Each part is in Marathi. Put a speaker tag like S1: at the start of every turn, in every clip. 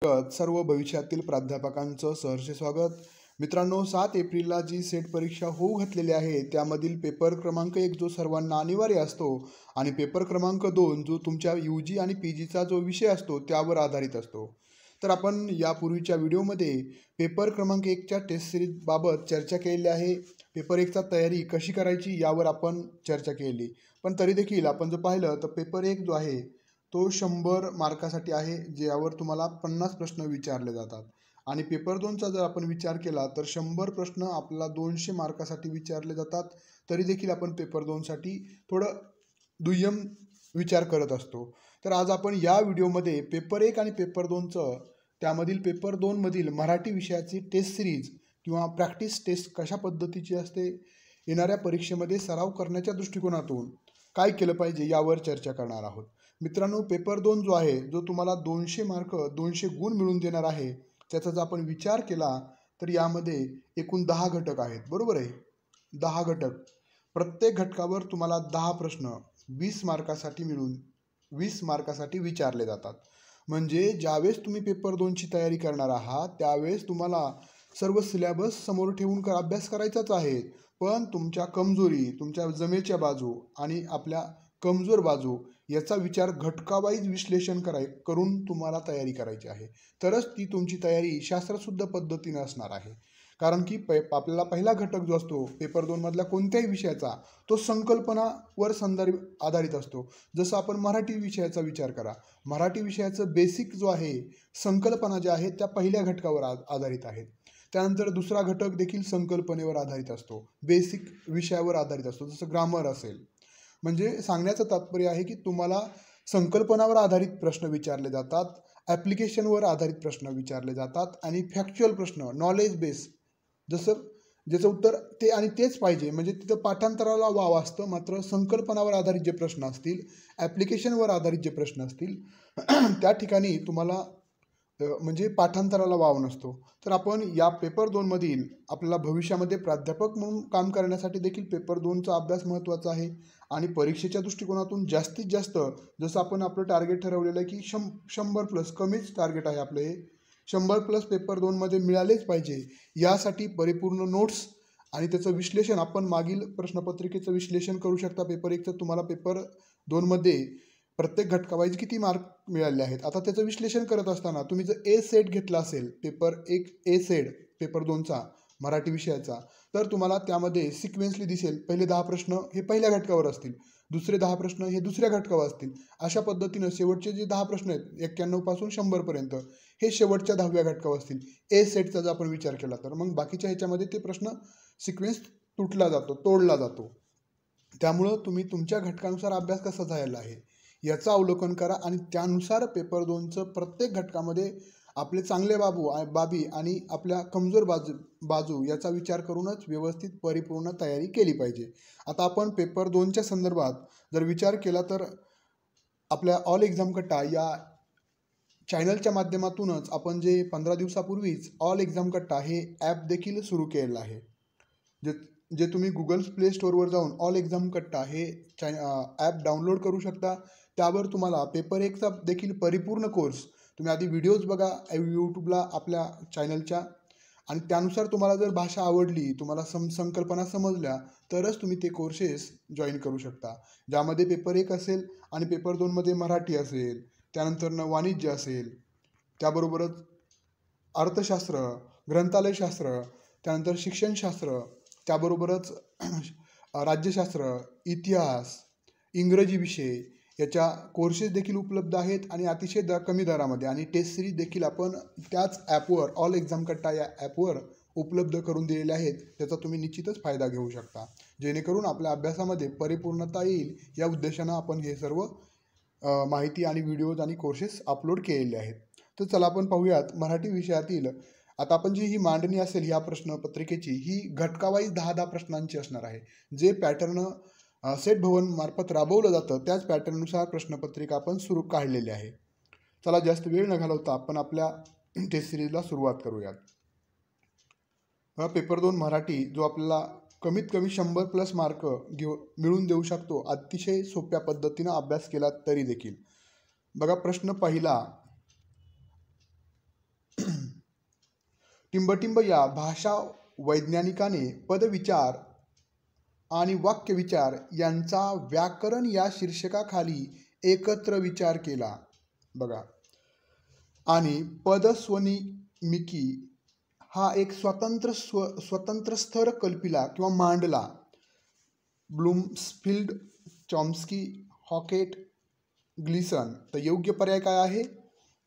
S1: सर्व भविष्यातील प्राध्यापकांचं सहर्ष स्वागत. मित्रांनो, 7 एप्रिलला जी सेट परीक्षा होऊ घातलेली आहे त्यामधील पेपर क्रमांक 1 जो सर्वांना अनिवार्य असतो आणि पेपर क्रमांक 2 जो तुमच्या UG आणि PGचा जो विषय असतो त्यावर आधारित असतो. तर आपण यापूर्वीच्या व्हिडिओमध्ये पेपर क्रमांक 1च्या टेस्ट सिरीजबाबत चर्चा केलेली आहे. पेपर 1चा तयारी कशी करायची यावर आपण चर्चा केली. पण तरी देखील आपण जर पाहिलं तर पेपर 1 जो आहे तो 100 मार्कासाठी आहे, ज्यावर तुम्हाला 50 प्रश्न विचारले जातात. आणि पेपर 2चा जर आपण विचार केला तर 100 प्रश्न आपल्याला 200 मार्कासाठी विचारले जातात. तरी देखील आपण पेपर 2साठी थोडं दुय्यम विचार करत असतो. तर आज आपण या व्हिडिओमध्ये पेपर 1 आणि पेपर 2चं त्यामधील पेपर 2मधील मराठी विषयाची टेस्ट सिरीज किंवा प्रॅक्टिस टेस्ट कशा पद्धतीची असते, येणाऱ्या परीक्षेमध्ये सराव करण्याच्या दृष्टिकोनातून काय केलं पाहिजे यावर चर्चा करणार आहोत. मित्रांनो, पेपर 2 जो आहे जो तुम्हाला 200 मार्क 200 गुण मिळवून देणार आहे, त्याचा जर आपण विचार केला तर यामध्ये एकूण 10 घटक आहेत. बरोबर आहे, 10 घटक. प्रत्येक घटकावर तुम्हाला 10 प्रश्न 20 मार्कासाठी मिळून 20 मार्कासाठी विचारले जातात. म्हणजे ज्यावेळेस तुम्ही पेपर 2ची तयारी करणार आहात त्यावेळेस तुम्हाला सर्व सिलेबस समोर ठेवून अभ्यास करायचाच आहे. पण तुमच्या कमजोरी, तुमच्या जमेच्या बाजू आणि आपल्या कमजोर बाजू याचा विचार घटकावाईज विश्लेषण करून तुम्हाला तयारी करायची आहे. तरच ती तुमची तयारी शास्त्रशुद्ध पद्धतीने असणार आहे. कारण की आपल्याला पहिला घटक जो असतो पेपर 2मधल्या कोणत्याही विषयाचा तो संकल्पनावर आधारित असतो. जसं आपण मराठी विषयाचा विचार करा, मराठी विषयाचं बेसिक जो आहे संकल्पना ज्या आहेत त्या पहिल्या घटकावर आधारित आहेत. त्यानंतर दुसरा घटक देखील संकल्पनेवर आधारित असतो, बेसिक विषयावर आधारित असतो, जसं ग्रामर असेल. म्हणजे सांगण्याचं तात्पर्य आहे की तुम्हाला संकल्पनावर आधारित प्रश्न विचारले जातात, ॲप्लिकेशनवर आधारित प्रश्न विचारले जातात आणि फॅक्च्युअल प्रश्न नॉलेज बेस ज्याचं उत्तर ते आणि तेच पाहिजे. म्हणजे तिथं पाठांतराला वाव असतं, मात्र संकल्पनावर आधारित जे प्रश्न असतील, ॲप्लिकेशनवर आधारित जे प्रश्न असतील त्या ठिकाणी तुम्हाला म्हणजे पाठांतराला वाव नसतो. तर आपण या पेपर 2मधील आपल्याला भविष्यामध्ये प्राध्यापक म्हणून काम करण्यासाठी देखील पेपर 2चा अभ्यास महत्त्वाचा आहे. आणि परीक्षेच्या दृष्टिकोनातून जास्तीत जास्त जसं आपण आपलं टार्गेट ठरवलेलं आहे की 100+ कमीच टार्गेट आहे आपलं, हे 100+ पेपर 2मध्ये मिळालेच पाहिजे. यासाठी परिपूर्ण नोट्स आणि त्याचं विश्लेषण आपण मागील प्रश्नपत्रिकेचं विश्लेषण करू शकता. पेपर 1चं तुम्हाला पेपर 2मध्ये प्रत्येक घटकावाईज किती मार्क मिळाले आहेत. आता त्याचं विश्लेषण करत असताना तुम्ही जर ए सेट घेतला असेल, पेपर 1 ए सेट पेपर 2चा मराठी विषयाचा, तर तुम्हाला त्यामध्ये सिक्वेन्सली दिसेल पहिले 10 प्रश्न हे पहिल्या घटकावर असतील, दुसरे 10 प्रश्न हे दुसऱ्या घटकावर असतील. अशा पद्धतीनं शेवटचे जे 10 प्रश्न आहेत 91 पासून 100पर्यंत हे शेवटच्या 10व्या घटकावर असतील. ए सेटचा जर आपण विचार केला तर मग बाकीच्या ह्याच्यामध्ये ते प्रश्न सिक्वेन्स तोडला जातो. त्यामुळं तुम्ही तुमच्या घटकानुसार अभ्यास कसा झालेला आहे याचं अवलोकन करा आणि त्यानुसार पेपर 2चं प्रत्येक घटकामध्ये आपले चांगले बाबी आणि आपल्या कमजोर बाजू याचा विचार करूनच व्यवस्थित परिपूर्ण तयारी केली पाहिजे. आता आपण पेपर 2च्या संदर्भात जर विचार केला तर आपल्या ऑल एक्झाम कट्टा या चॅनलच्या माध्यमातूनच आपण जे 15 दिवसापूर्वीच ऑल एक्झाम कट्टा हे ॲप देखील सुरू केलेलं आहे. जे तुम्ही गुगल प्ले स्टोअरवर जाऊन ऑल एक्झाम कट्टा हे ॲप डाउनलोड करू शकता. त्यावर तुम्हाला पेपर 1चा देखील परिपूर्ण कोर्स तुम्ही आधी व्हिडिओज बघा यूट्यूबला आपल्या चॅनलच्या, आणि त्यानुसार तुम्हाला जर भाषा आवडली, तुम्हाला संकल्पना समजल्या तरच तुम्ही ते कोर्सेस जॉईन करू शकता. ज्यामध्ये पेपर 1 असेल आणि पेपर 2मध्ये मराठी असेल, त्यानंतर वाणिज्य असेल, त्याबरोबरच अर्थशास्त्र, ग्रंथालयशास्त्र, त्यानंतर शिक्षणशास्त्र, त्याबरोबरच राज्यशास्त्र, इतिहास, इंग्रजी विषय याच्या कोर्सेस देखील उपलब्ध आहेत आणि अतिशय कमी दरामध्ये. आणि टेस्ट सिरीज देखील आपण त्याच ॲपवर ऑल एक्झाम कट्टा या ॲपवर उपलब्ध करून दिलेले आहेत. त्याचा तुम्ही निश्चितच फायदा घेऊ शकता, जेणेकरून आपल्या अभ्यासामध्ये परिपूर्णता येईल या उद्देशानं आपण हे सर्व माहिती आणि व्हिडिओज आणि कोर्सेस अपलोड केलेले आहेत. तर चला आपण पाहूयात मराठी विषयातील. आता आपण जी ही मांडणी असेल या प्रश्नपत्रिकेची ही घटकावाईज 10 प्रश्नांची असणार आहे. जे पॅटर्न सेट भवन मार्फत राबवलं जातं त्याच पॅटर्ननुसार प्रश्नपत्रिका आपण काढलेली आहे. चला जास्त वेळ न घालवता आपण आपल्या टेस्ट सिरीजला सुरुवात करूयात. पेपर 2 मराठी जो आपल्याला कमीत कमी 100+ मार्क मिळवून देऊ शकतो अतिशय सोप्या पद्धतीनं अभ्यास केला तरी देखील. बघा प्रश्न पहिला, टिंबटिंब या भाषा वैज्ञानिकाने पदविचार आणि वाक्यविचार यांचा व्याकरण या शीर्षकाखाली एकत्र विचार केला. बघा, आणि पदस्वनिमिकी हा एक स्वतंत्र स्तर कल्पिला किंवा मांडला. Bloomfield, Chomsky, Hockett, Gleason. तर योग्य पर्याय काय आहे?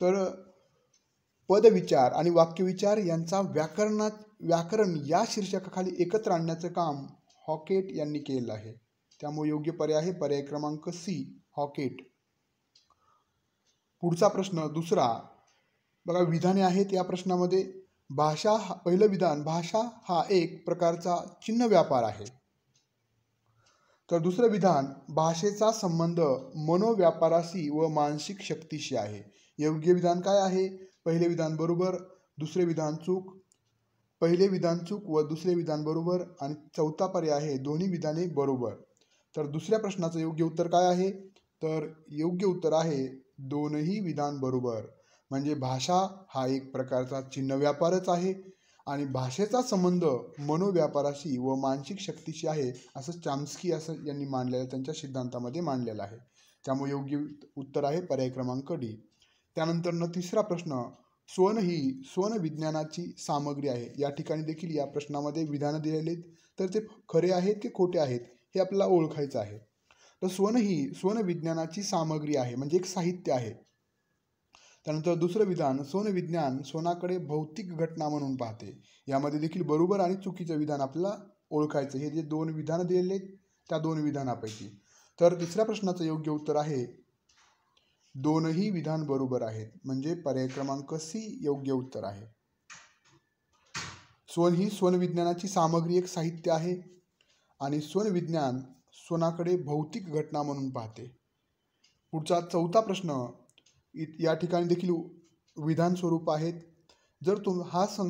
S1: तर पदविचार आणि वाक्यविचार यांचा व्याकरण या शीर्षकाखाली एकत्र आणण्याचं काम हॉकेट यांनी केलं आहे. त्यामुळे योग्य पर्याय आहे पर्याय क्रमांक सी, हॉकेट. पुढचा प्रश्न दुसरा. बघा, विधाने आहेत या प्रश्नामध्ये. पहिलं विधान, भाषा हा एक प्रकारचा चिन्ह व्यापार आहे. तर दुसरं विधान, भाषेचा संबंध मनोव्यापाराशी व मानसिक शक्तीशी आहे. योग्य विधान काय आहे? पहिले विधान बरोबर, दुसरे विधान चूक. पहिले विधान चूक व दुसरे विधान बरोबर. आणि चौथा पर्याय आहे दोन्ही विधाने बरोबर. तर दुसऱ्या प्रश्नाचं योग्य उत्तर काय आहे? तर योग्य उत्तर आहे दोनही विधान बरोबर. म्हणजे भाषा हा एक प्रकारचा चिन्ह व्यापारच आहे आणि भाषेचा संबंध मनोव्यापाराशी व मानसिक शक्तीशी आहे, असं चॉम्स्की यांनी मांडलेलं, त्यांच्या सिद्धांतामध्ये मांडलेलं आहे. त्यामुळे योग्य उत्तर आहे पर्याय क्रमांक डी. त्यानंतर तिसरा प्रश्न, स्वन ही स्वन विज्ञानाची सामग्री आहे. या ठिकाणी देखील या प्रश्नामध्ये विधानं दिलेली, तर ते खरे आहेत की खोटे आहेत हे आपल्याला ओळखायचं आहे. तर स्वन ही स्वन विज्ञानाची सामग्री आहे, म्हणजे एक साहित्य आहे. त्यानंतर दुसरं विधान, स्वन विज्ञान स्वनाकडे भौतिक घटना म्हणून पाहते. यामध्ये देखील बरोबर आणि चुकीचं विधान आपल्याला ओळखायचं. हे जे दोन विधानं दिलेले आहेत त्या दोन विधानापैकी. तर तिसऱ्या प्रश्नाचं योग्य उत्तर आहे दोनही विधान बरोबर आहेत, म्हणजे पर्याय क्रमांक सी योग्य उत्तर आहे. स्वन ही स्वन विज्ञानाची सामग्री, एक साहित्य आहे आणि स्वन विज्ञान स्वनाकडे भौतिक घटना म्हणून पाहते. पुढचा चौथा प्रश्न, या ठिकाणी देखील विधान स्वरूप आहेत. जर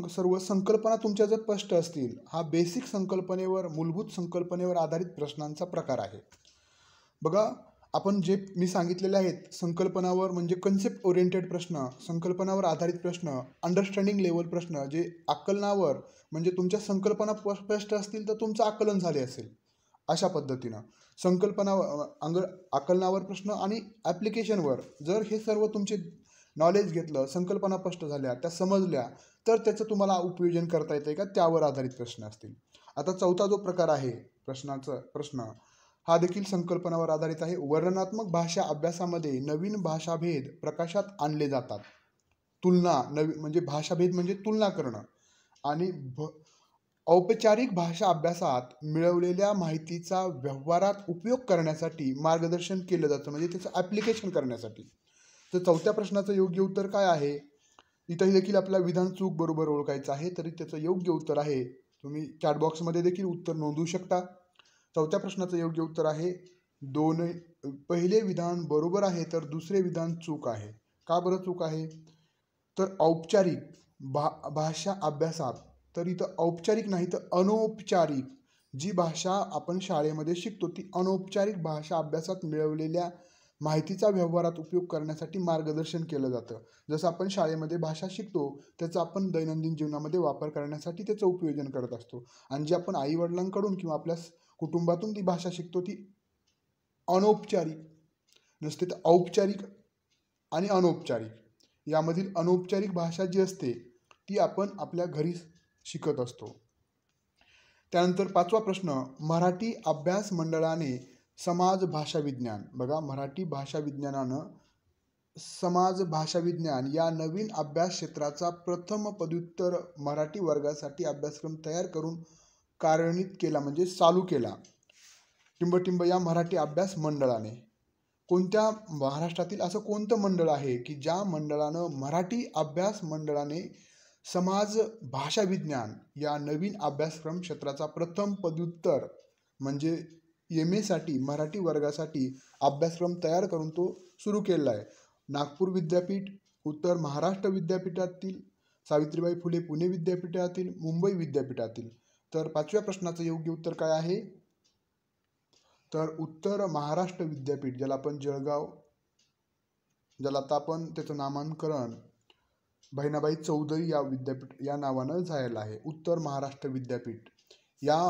S1: सर्व संकल्पना तुमच्या जर स्पष्ट असतील, हा बेसिक संकल्पनेवर, मूलभूत संकल्पनेवर आधारित प्रश्नांचा प्रकार आहे. बघा, आपण जे मी सांगितलेले आहेत संकल्पनावर, म्हणजे कन्सेप्ट ओरिएंटेड प्रश्न, संकल्पनावर आधारित प्रश्न, अंडरस्टँडिंग लेवल प्रश्न, जे आकलनावर, म्हणजे तुमच्या संकल्पना स्पष्ट असतील तर तुमचं आकलन झाले असेल, अशा पद्धतीनं आकलनावर प्रश्न आणि ॲप्लिकेशनवर जर हे सर्व तुमचे नॉलेज घेतलं, संकल्पना स्पष्ट झाल्या, त्या समजल्या, तर त्याचं तुम्हाला उपयोजन करता येते का, त्यावर आधारित प्रश्न असतील. आता चौथा जो प्रकार आहे प्रश्न हा देखील संकल्पनावर आधारित आहे. वर्णनात्मक भाषा अभ्यासामध्ये नवीन भाषाभेद प्रकाशात आणले जातात. म्हणजे भाषाभेद म्हणजे तुलना करणं. आणि औपचारिक भाषा अभ्यासात मिळवलेल्या माहितीचा व्यवहारात उपयोग करण्यासाठी मार्गदर्शन केलं जातं, म्हणजे त्याचं ॲप्लिकेशन करण्यासाठी. तर चौथ्या प्रश्नाचं योग्य उत्तर काय आहे? इथंही देखील आपल्याला विधान चूक बरोबर ओळखायचं आहे, तरी त्याचं योग्य उत्तर आहे, तुम्ही चॅटबॉक्समध्ये देखील उत्तर नोंदवू शकता. चौथ्या प्रश्नाचं योग्य उत्तर आहे पहिले विधान बरोबर आहे तर दुसरे विधान चूक आहे. का बरं चूक आहे? तर औपचारिक भाषा अभ्यासात, तर इथं औपचारिक नाही तर अनौपचारिक जी भाषा आपण शाळेमध्ये शिकतो ती अनौपचारिक भाषा अभ्यासात मिळवलेल्या माहितीचा व्यवहारात उपयोग करण्यासाठी मार्गदर्शन केलं जातं. जसं आपण शाळेमध्ये भाषा शिकतो त्याचा आपण दैनंदिन जीवनामध्ये वापर करण्यासाठी त्याचं उपयोजन करत असतो. आणि जे आपण आईवडिलांकडून किंवा आपल्या कुटुंबातून ती भाषा शिकतो ती अनौपचारिक नसते, तर औपचारिक आणि अनौपचारिक, यामधील अनौपचारिक भाषा जी असते ती आपण आपल्या घरी शिकत असतो. त्यानंतर पाचवा प्रश्न, मराठी अभ्यास मंडळाने समाज भाषा विज्ञान, बघा मराठी भाषा विज्ञानानं समाज भाषा विज्ञान या नवीन अभ्यास क्षेत्राचा प्रथम पदव्युत्तर मराठी वर्गासाठी अभ्यासक्रम तयार करून कार्यान्वित केला, म्हणजे चालू केला. टिंबटिंब या मराठी अभ्यास मंडळाने. कोणत्या महाराष्ट्रातील असं कोणतं मंडळ आहे की ज्या मंडळानं मराठी अभ्यास मंडळाने समाज भाषा विज्ञान या नवीन अभ्यासक्रम क्षेत्राचा प्रथम पदव्युत्तर म्हणजे MA साठी मराठी वर्गासाठी अभ्यासक्रम तयार करून तो सुरू केलेला आहे? नागपूर विद्यापीठ, उत्तर महाराष्ट्र विद्यापीठातील, सावित्रीबाई फुले पुणे विद्यापीठातील, मुंबई विद्यापीठातील. तर पाचव्या प्रश्नाचं योग्य उत्तर काय आहे? तर उत्तर महाराष्ट्र विद्यापीठ, ज्याला आपण जळगाव, ज्याला आता आपण त्याचं नामांकरण बहिणाबाई चौधरी या नावानं झालेलं आहे. उत्तर महाराष्ट्र विद्यापीठ या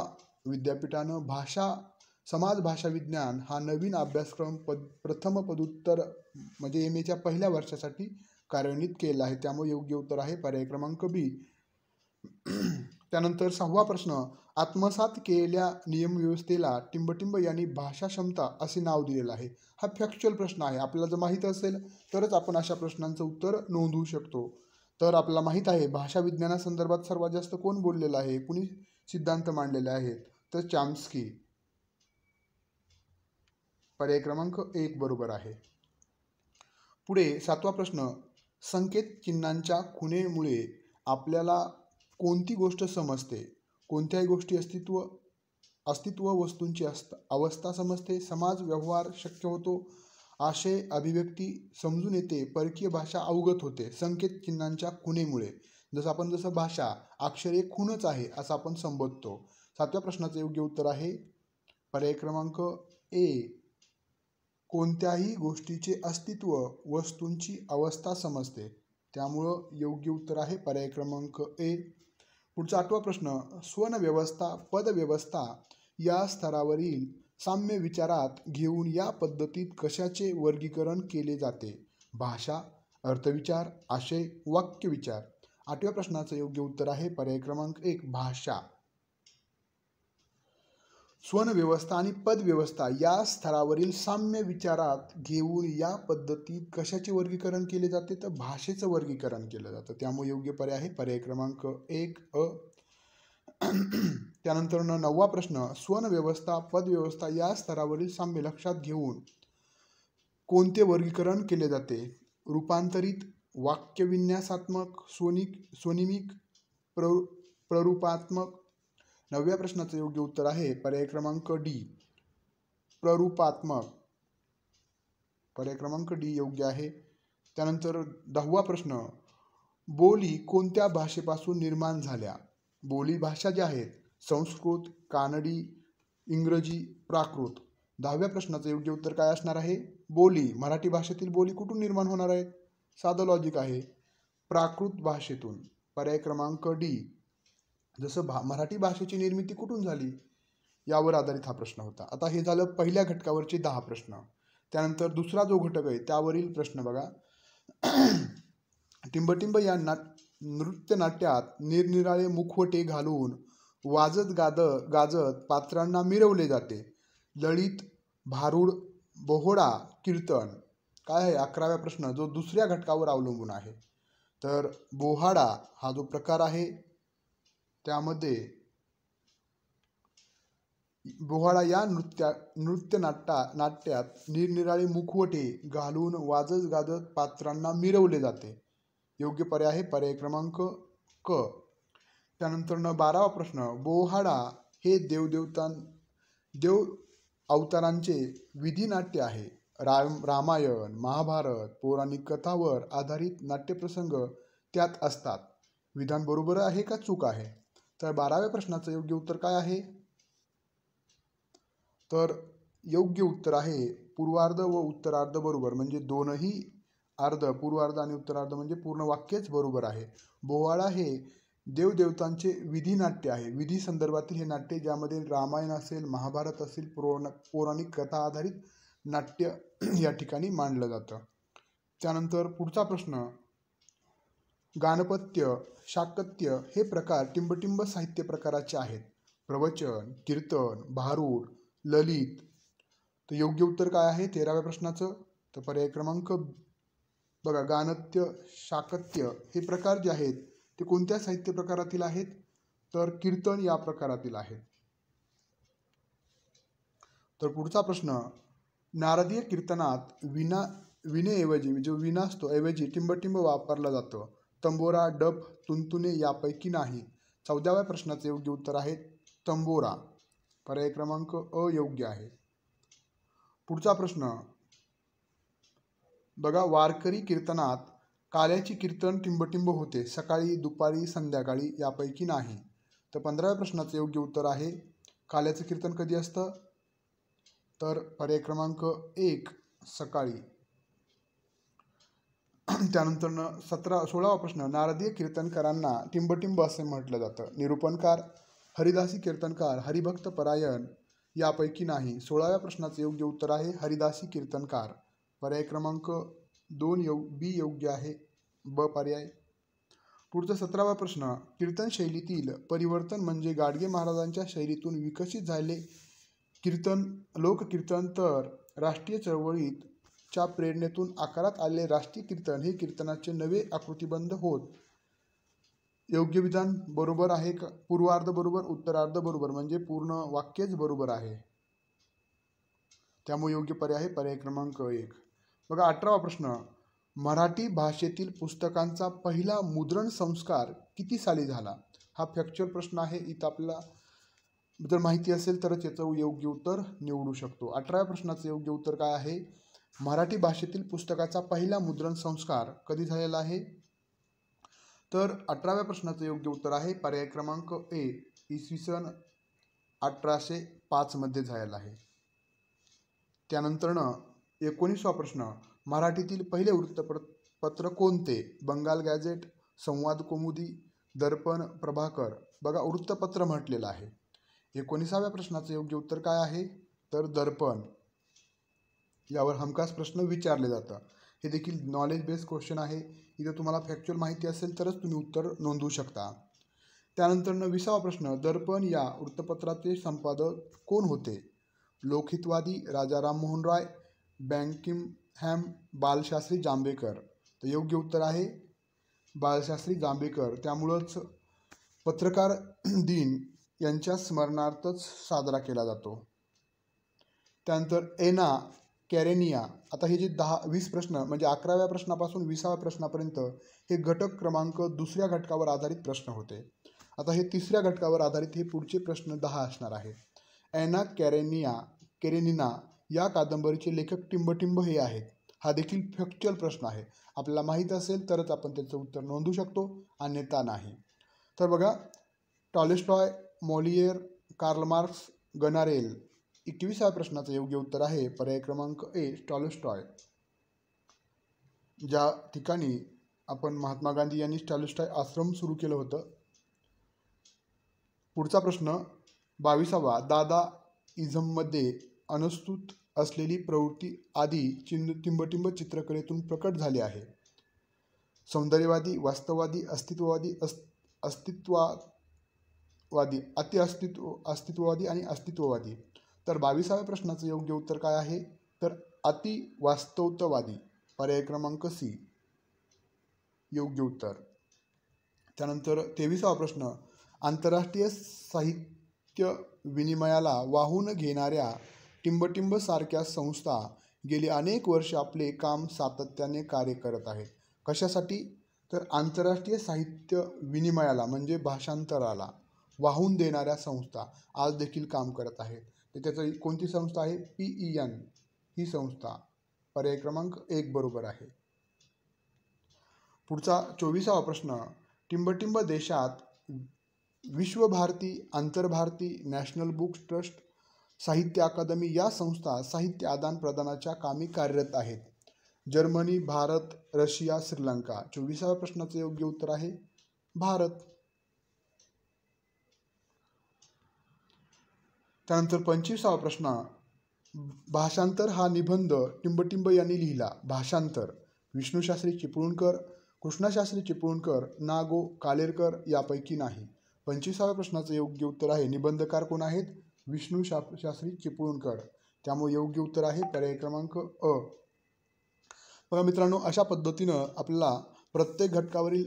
S1: विद्यापीठानं समाज भाषा विज्ञान हा नवीन अभ्यासक्रम प्रथम पदव्युत्तर म्हणजे MA पहिल्या वर्षासाठी कार्यान्वित केला आहे. त्यामुळे योग्य उत्तर आहे पर्याय क्रमांक बी. त्यानंतर 6वा प्रश्न, आत्मसात केलेल्या नियमव्यवस्थेला टिंबटिंब यांनी भाषा क्षमता असे नाव दिलेलं आहे. हा फॅक्च्युअल प्रश्न आहे. आपल्याला जर माहीत असेल तरच आपण अशा प्रश्नांचं उत्तर नोंदवू शकतो. तर आपल्याला माहीत आहे भाषा विज्ञानासंदर्भात सर्वात जास्त कोण बोललेलं आहे, कुणी सिद्धांत मांडलेले आहेत, तर चॉम्स्की. पर्याय क्रमांक 1 बरोबर आहे. पुढे 7वा प्रश्न, संकेत चिन्हांच्या खुणेमुळे आपल्याला कोणती गोष्ट समजते? कोणत्याही गोष्टी अस्तित्व वस्तूंची अवस्था समजते, समाज व्यवहार शक्य होतो, आशय अभिव्यक्ती समजून येते, परकीय भाषा अवगत होते. संकेत चिन्हांच्या खुणेमुळे जसं भाषा अक्षर एक खूणच आहे असं आपण संबोधतो. 7व्या प्रश्नाचं योग्य उत्तर आहे पर्याय क्रमांक ए. कोणत्याही गोष्टीचे अस्तित्व वस्तूंची अवस्था समजते. त्यामुळं योग्य उत्तर आहे पर्याय क्रमांक ए. पुढचा 8वा प्रश्न, स्वन व्यवस्था पदव्यवस्था या स्तरावरील साम्य विचारात घेऊन या पद्धतीत कशाचे वर्गीकरण केले जाते? भाषा, अर्थविचार, आशय, वाक्यविचार. 8व्या प्रश्नाचं योग्य उत्तर आहे पर्याय क्रमांक 1 भाषा. स्वन व्यवस्था आणि पदव्यवस्था या स्तरावरील साम्य विचारात घेऊन या पद्धतीत कशाचे वर्गीकरण केले जाते? तर भाषेचं वर्गीकरण केलं जातं. त्यामुळे योग्य पर्याय आहे पर्याय क्रमांक 1 अ. त्यानंतर 9वा प्रश्न, स्वन व्यवस्था पदव्यवस्था या स्तरावरील साम्य लक्षात घेऊन कोणते वर्गीकरण केले जाते? रूपांतरित, वाक्यविन्यासात्मक, स्वनिमिक, प्ररूपात्मक. 9व्या प्रश्नाचं योग्य उत्तर आहे पर्याय क्रमांक डी प्ररूपात्मक. पर्याय क्रमांक डी योग्य आहे. त्यानंतर 10वा प्रश्न, बोली कोणत्या भाषेपासून निर्माण झाल्या? बोली भाषा ज्या आहेत संस्कृत, कानडी, इंग्रजी, प्राकृत. 10व्या प्रश्नाचं योग्य उत्तर काय असणार आहे? बोली मराठी भाषेतील बोली कुठून निर्माण होणार आहेत? साधं लॉजिक आहे, प्राकृत भाषेतून. पर्याय क्रमांक डी. जसं मराठी भाषेची निर्मिती कुठून झाली यावर आधारित हा प्रश्न होता. आता हे झालं पहिल्या घटकावरचे 10 प्रश्न. त्यानंतर दुसरा जो घटक आहे त्यावरील प्रश्न बघा. टिंबटिंब या नृत्यनाट्यात निरनिराळे मुखवटे घालून वाजत गाजत पात्रांना मिरवले जाते. ललित, भारुड, बोहडा, कीर्तन. काय आहे 11व्या प्रश्न जो दुसऱ्या घटकावर अवलंबून आहे. तर बोहाडा हा जो प्रकार आहे त्यामध्ये बोहाडा या नाट्यात निरनिराळे मुखवटे घालून वाजत गाजत पात्रांना मिरवले जाते. योग्य पर्याय आहे पर्याय क्रमांक क. त्यानंतर 12वा प्रश्न, बोहाडा हे देव अवतारांचे विधिनाट्य आहे. रामायण, महाभारत, पौराणिक कथावर आधारित नाट्यप्रसंग त्यात असतात. विधान बरोबर आहे का चूक आहे? तर 12व्या प्रश्नाचं योग्य उत्तर काय आहे? तर योग्य उत्तर आहे पूर्वार्ध व उत्तरार्ध बरोबर, म्हणजे दोनही अर्ध, पूर्वार्ध आणि उत्तरार्ध म्हणजे पूर्ण वाक्यच बरोबर आहे. बोहाडा हे देवदेवतांचे विधिनाट्य आहे. विधी संदर्भातील हे नाट्य ज्यामध्ये रामायण असेल, महाभारत असेल, पौराणिक कथा आधारित नाट्य या ठिकाणी मांडलं जातं. त्यानंतर पुढचा प्रश्न, गाणपत्य, शाकत्य हे प्रकार टिंबटिंब साहित्य प्रकाराचे आहेत. प्रवचन, कीर्तन, भारुड, ललित. तर योग्य उत्तर काय आहे 13व्या प्रश्नाचं? तर पर्याय क्रमांक बघा, गाणपत्य, शाकत्य हे प्रकार जे आहेत ते कोणत्या साहित्य प्रकारातील आहेत? तर कीर्तन या प्रकारातील आहेत. तर पुढचा प्रश्न, नारदीय कीर्तनात विनेऐवजी जो विना असतो ऐवजी टिंबटिंब वापरला जातो. तंबोरा, डफ, तुणतुणे यापैकी नाही. 14व्या प्रश्नाचे योग्य उत्तर आहे तंबोरा. पर्याय क्रमांक अ योग्य आहे. पुढचा प्रश्न बघा, वारकरी कीर्तनात काल्याची कीर्तन टिंबटिंब होते. सकाळी, दुपारी, संध्याकाळी यापैकी नाही. तर 15व्या प्रश्नाचं योग्य उत्तर आहे काल्याचं कीर्तन कधी असतं? तर पर्याय क्रमांक 1 सकाळी. त्यानंतर 16वा प्रश्न, नारदीय कीर्तनकारांना टिंबटिंब असे म्हटलं जातं. निरूपणकार, हरिदासी कीर्तनकार, हरिभक्त परायण यापैकी नाही. 16व्या प्रश्नाचं योग्य उत्तर आहे हरिदासी कीर्तनकार. पर्याय क्रमांक 2 बी योग्य आहे, ब पर्याय. पुढचा 17वा प्रश्न, कीर्तन शैलीतील परिवर्तन म्हणजे गाडगे महाराजांच्या शैलीतून विकसित झाले कीर्तन लोककीर्तन तर राष्ट्रीय चळवळीच्या प्रेरणेतून आकारात आलेले राष्ट्रीय कीर्तन हे कीर्तनाचे नवे आकृतिबंध होत. योग्य विधान बरोबर आहे का? पूर्वार्ध बरोबर, उत्तरार्ध बरोबर, म्हणजे पूर्ण वाक्यच बरोबर आहे. त्यामुळे योग्य पर्याय आहे पर्याय क्रमांक 1. बघा 18वा प्रश्न, मराठी भाषेतील पुस्तकांचा पहिला मुद्रण संस्कार किती साली झाला? हा फॅक्च्युअल प्रश्न आहे. इथं आपल्याला जर माहिती असेल तरच याचं योग्य उत्तर निवडू शकतो. 18व्या प्रश्नाचं योग्य उत्तर काय आहे? मराठी भाषेतील पुस्तकाचा पहिला मुद्रण संस्कार कधी झालेला आहे? तर 18व्या प्रश्नाचं योग्य उत्तर आहे पर्याय क्रमांक ए, इसवी सन 1805 मध्ये झालेला आहे. त्यानंतरनं 19वा प्रश्न, मराठीतील पहिले वृत्तपत्र कोणते? बंगाल गॅझेट, संवाद कौमुदी, दर्पण, प्रभाकर. बघा वृत्तपत्र म्हटलेलं आहे. 19व्या प्रश्नाचं योग्य उत्तर काय आहे? तर दर्पण. यावर हमखास प्रश्न विचारले जातं. हे देखील नॉलेज बेस्ड क्वेश्चन आहे. इथं तुम्हाला फॅक्च्युअल माहिती असेल तरच तुम्ही उत्तर नोंदवू शकता. त्यानंतर 20वा प्रश्न, दर्पण या वृत्तपत्राचे संपादक कोण होते? लोकहितवादी राजा राममोहन राय, बँकिंगहॅम, बालशास्त्री जांभेकर. तर योग्य उत्तर आहे बालशास्त्री जांभेकर. त्यामुळंच पत्रकार दिन यांच्या स्मरणार्थच साजरा केला जातो. त्यानंतर एना कॅरेनिया. आता हे जे 20 प्रश्न म्हणजे 11व्या प्रश्नापासून 20व्या प्रश्नापर्यंत हे घटक क्रमांक दुसऱ्या घटकावर आधारित प्रश्न होते. आता हे तिसऱ्या घटकावर आधारित हे पुढचे प्रश्न 10 असणार आहे. एना कॅरेनिना या कादंबरीचे लेखक टिंबटिंब हे आहेत. हा देखील फॅक्च्युअल प्रश्न आहे. आपल्याला माहीत असेल तरच आपण त्याचं उत्तर नोंदवू शकतो, अन्यथा नाही. तर बघा टॉल्स्टॉय, मॉलियर, कार्ल मार्क्स, गनारेल. 21व्या प्रश्नाचं योग्य उत्तर आहे पर्याय क्रमांक ए, टॉल्स्टॉय. ज्या ठिकाणी आपण महात्मा गांधी यांनी टॉल्स्टॉय आश्रम सुरू केलं होतं. पुढचा प्रश्न 22वा, दादा इझममध्ये अनुस्तुत असलेली प्रवृत्ती आधी टिंबटिंब चित्रकलेतून प्रकट झाली आहे. सौंदर्यवादी, वास्तववादी, अस्तित्ववादी, अस्तित्ववादी आणि अस्तित्ववादी. तर 22व्या प्रश्नाचं योग्य उत्तर काय आहे? तर अतिवास्तववादी. पर्याय क्रमांक सी योग्य उत्तर. त्यानंतर 23वा प्रश्न, आंतरराष्ट्रीय साहित्य विनिमयाला वाहून घेणाऱ्या टिंबटिंब सारख्या संस्था गेली अनेक वर्ष आपले काम सातत्याने कार्य करत आहेत. कशासाठी? तर आंतरराष्ट्रीय साहित्य विनिमयाला म्हणजे भाषांतराला वाहून देणाऱ्या संस्था आज देखील काम करत आहेत. तर त्याचं कोणती संस्था आहे? PEN ही संस्था. पर्याय क्रमांक 1 बरोबर आहे. पुढचा 24वा प्रश्न, टिंबटिंब देशात विश्वभारती, आंतरभारती, नॅशनल बुक ट्रस्ट, साहित्य अकादमी या संस्था साहित्य आदान प्रदानाच्या कामी कार्यरत आहेत. Germany, Bharat, Russia, Sri Lanka. 24व्या प्रश्नाचं योग्य उत्तर आहे भारत. त्यानंतर 25वा प्रश्न, भाषांतर हा निबंध टिंबटिंब यांनी लिहिला. भाषांतर विष्णुशास्त्री चिपळूणकर, कृष्णशास्त्री चिपळूणकर, ना. गो. कालेरकर यापैकी नाही. 25व्या प्रश्नाचं योग्य उत्तर आहे निबंधकार कोण आहेत? विष्णुशास्त्री चिपळूणकर. त्यामुळे योग्य उत्तर आहे पर्याय क्रमांक अ. बघा मित्रांनो, अशा पद्धतीनं आपल्याला प्रत्येक घटकावरील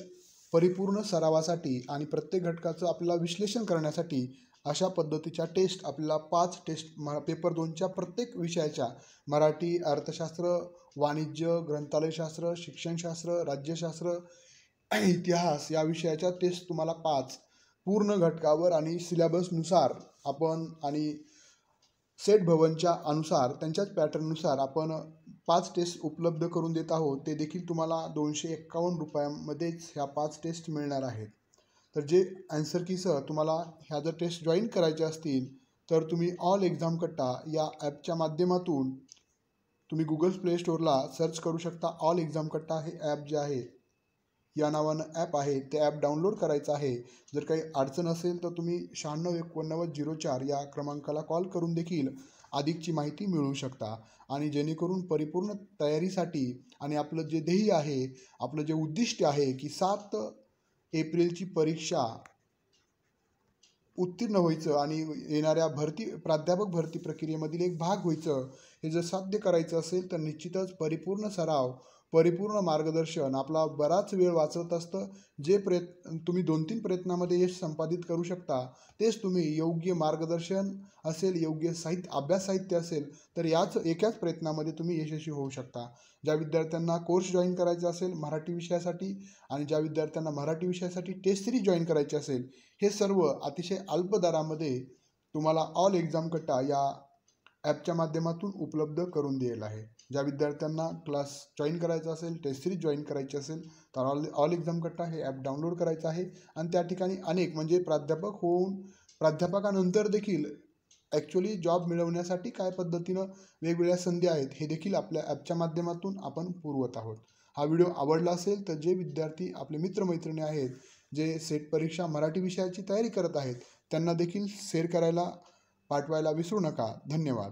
S1: परिपूर्ण सरावासाठी आणि प्रत्येक घटकाचं आपल्याला विश्लेषण करण्यासाठी अशा पद्धतीच्या टेस्ट आपल्याला 5 टेस्ट पेपर 2च्या प्रत्येक विषयाच्या मराठी, अर्थशास्त्र, वाणिज्य, ग्रंथालयशास्त्र, शिक्षणशास्त्र, राज्यशास्त्र, इतिहास या विषयाच्या टेस्ट तुम्हाला 5 पूर्ण घटकावर आणि सिलेबसनुसार आपण आणि सेट भवनच्या अनुसार त्यांच्याच पॅटर्ननुसार आपण 5 टेस्ट उपलब्ध करून देत आहोत. ते देखील तुम्हाला 251 रुपयांमध्येच ह्या 5 टेस्ट मिळणार आहेत. तर जे आन्सर कीसह तुम्हाला ह्या जर टेस्ट जॉईन करायच्या असतील तर तुम्ही ऑल एक्झाम कट्टा या ॲपच्या माध्यमातून तुम्ही गुगल प्ले स्टोअरला सर्च करू शकता ऑल एक्झाम कट्टा हे ॲप जे आहे या नावानं ॲप आहे ते ॲप डाउनलोड करायचं आहे. जर काही अडचण असेल तर तुम्ही 96 89 04 या क्रमांकाला कॉल करून देखील अधिकची माहिती मिळवू शकता. आणि जेणेकरून परिपूर्ण तयारीसाठी आणि आपलं जे ध्येय आहे, आपलं जे उद्दिष्ट आहे की 7 एप्रिलची परीक्षा उत्तीर्ण व्हायचं आणि येणाऱ्या प्राध्यापक भरती प्रक्रियेमधील एक भाग व्हायचं, हे जर साध्य करायचं असेल तर निश्चितच परिपूर्ण सराव, परिपूर्ण मार्गदर्शन आपला बराच वेळ वाचवत असतं. जे तुम्ही 2-3 प्रयत्नामध्ये यश संपादित करू शकता, तेच तुम्ही योग्य मार्गदर्शन असेल, योग्य अभ्यास साहित्य असेल तर याच एकाच प्रयत्नामध्ये तुम्ही यशस्वी होऊ शकता. ज्या विद्यार्थ्यांना कोर्स जॉईन करायचा असेल मराठी विषयासाठी आणि ज्या विद्यार्थ्यांना मराठी विषयासाठी टेस्ट सिरीज जॉईन करायची असेल, हे सर्व अतिशय अल्प दरामध्ये तुम्हाला ऑल एक्झाम कट्टा या ॲपच्या माध्यमातून उपलब्ध करून दिलेलं आहे. ज्या विद्यार्थ्यांना क्लास जॉईन करायचा असेल, टेस्ट सिरीज जॉईन करायची असेल तर ऑल एक्झाम कट्टा हे ॲप डाउनलोड करायचं आहे. आणि त्या ठिकाणी अनेक म्हणजे प्राध्यापक होऊन प्राध्यापकानंतर देखील ॲक्च्युअली जॉब मिळवण्यासाठी काय पद्धतीनं वेगवेगळ्या संधी आहेत हे देखील आपल्या ॲपच्या माध्यमातून आपण पुरवत आहोत. हा व्हिडिओ आवडला असेल तर जे विद्यार्थी आपले मित्रमैत्रिणी आहेत, जे सेट परीक्षा मराठी विषयाची तयारी करत आहेत, त्यांना देखील शेअर करायला पाठवायला विसरू नका. धन्यवाद.